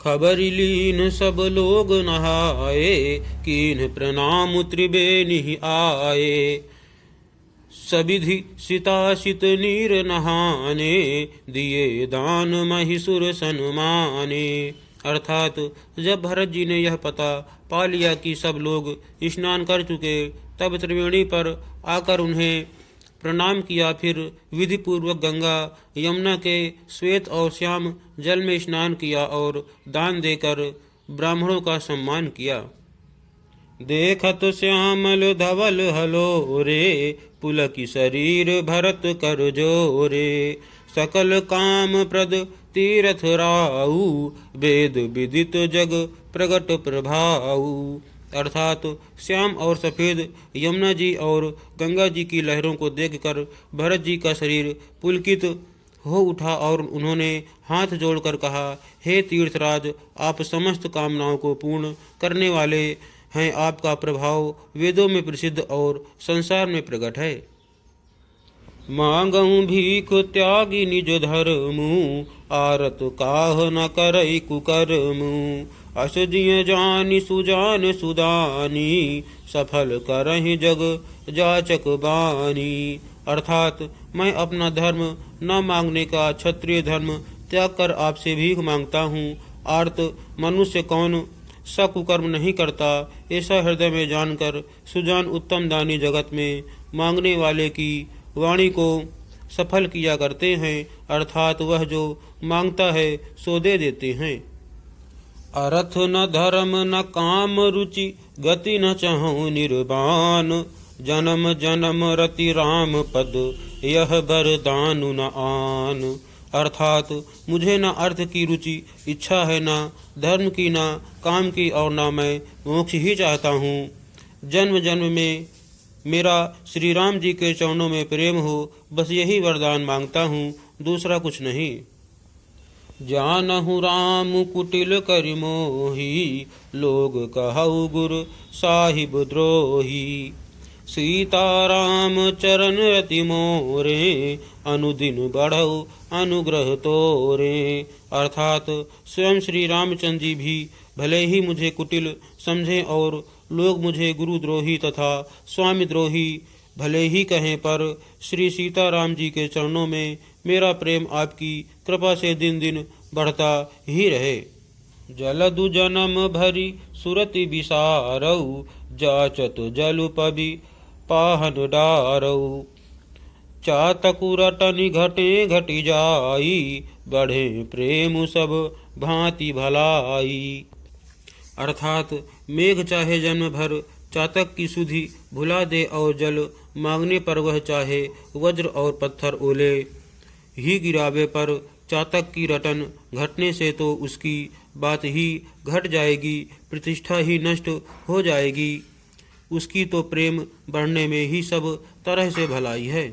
खबर लीन सब लोग नहाए, कीन प्रणाम त्रिवेणी आए। सविधि सितासित नीर नहाने, दिए दान महिषुर सन्माने। अर्थात जब भरत जी ने यह पता पा लिया कि सब लोग स्नान कर चुके, तब त्रिवेणी पर आकर उन्हें प्रणाम किया। फिर विधि पूर्वक गंगा यमुना के श्वेत और श्याम जल में स्नान किया और दान देकर ब्राह्मणों का सम्मान किया। देखत श्यामल धवल हलो रे, पुलकी शरीर भरत कर जोरे। सकल काम प्रद तीरथ राऊ, वेद विदित जग प्रगट प्रभाऊ। अर्थात श्याम और सफ़ेद यमुना जी और गंगा जी की लहरों को देखकर भरत जी का शरीर पुलकित हो उठा और उन्होंने हाथ जोड़कर कहा, हे तीर्थराज, आप समस्त कामनाओं को पूर्ण करने वाले हैं। आपका प्रभाव वेदों में प्रसिद्ध और संसार में प्रकट है। मांगऊँ भीख त्यागी निज धर्मु, आरत काह न करई कुकर्मु। अस जिय जानि सुजान सुदानी, सफल करहि जग जाचक बानी। अर्थात मैं अपना धर्म न मांगने का क्षत्रिय धर्म त्याग कर आपसे भीख मांगता हूँ। आर्त मनुष्य कौन सकुकर्म नहीं करता, ऐसा हृदय में जानकर सुजान उत्तम दानी जगत में मांगने वाले की वाणी को सफल किया करते हैं। अर्थात वह जो मांगता है सो दे देते हैं। अर्थ न धर्म न काम रुचि, गति न चाहूँ निर्वाण। जन्म जन्म रति राम पद, यह वरदानु न आन। अर्थात मुझे न अर्थ की रुचि इच्छा है, न धर्म की, न काम की, और न मैं मोक्ष ही चाहता हूँ। जन्म जन्म में मेरा श्री राम जी के चरणों में प्रेम हो, बस यही वरदान मांगता हूँ, दूसरा कुछ नहीं। जानहु राम कुटिल करि मोही, लोग कहु गुर साहिब द्रोही। सीताराम चरण रति मोरे, अनुदिन बढ़ऊ अनुग्रह तोरे। अर्थात स्वयं श्री रामचंद्र जी भी भले ही मुझे कुटिल समझें और लोग मुझे गुरुद्रोही तथा स्वामी द्रोही भले ही कहें, पर श्री सीताराम जी के चरणों में मेरा प्रेम आपकी कृपा से दिन दिन बढ़ता ही रहे। जलदु जन्म भरी सुरति विसारऊ, जाचत जलु पबि पाहन डारऊ। चातकु रटनि घटे घटि जाई, बढ़े प्रेम सब भांति भलाई। अर्थात मेघ चाहे जन्म भर चातक की सुधि भुला दे और जल मांगने पर वह चाहे वज्र और पत्थर ओले ही गिरावे, पर चातक की रटन घटने से तो उसकी बात ही घट जाएगी, प्रतिष्ठा ही नष्ट हो जाएगी। उसकी तो प्रेम बढ़ने में ही सब तरह से भलाई है।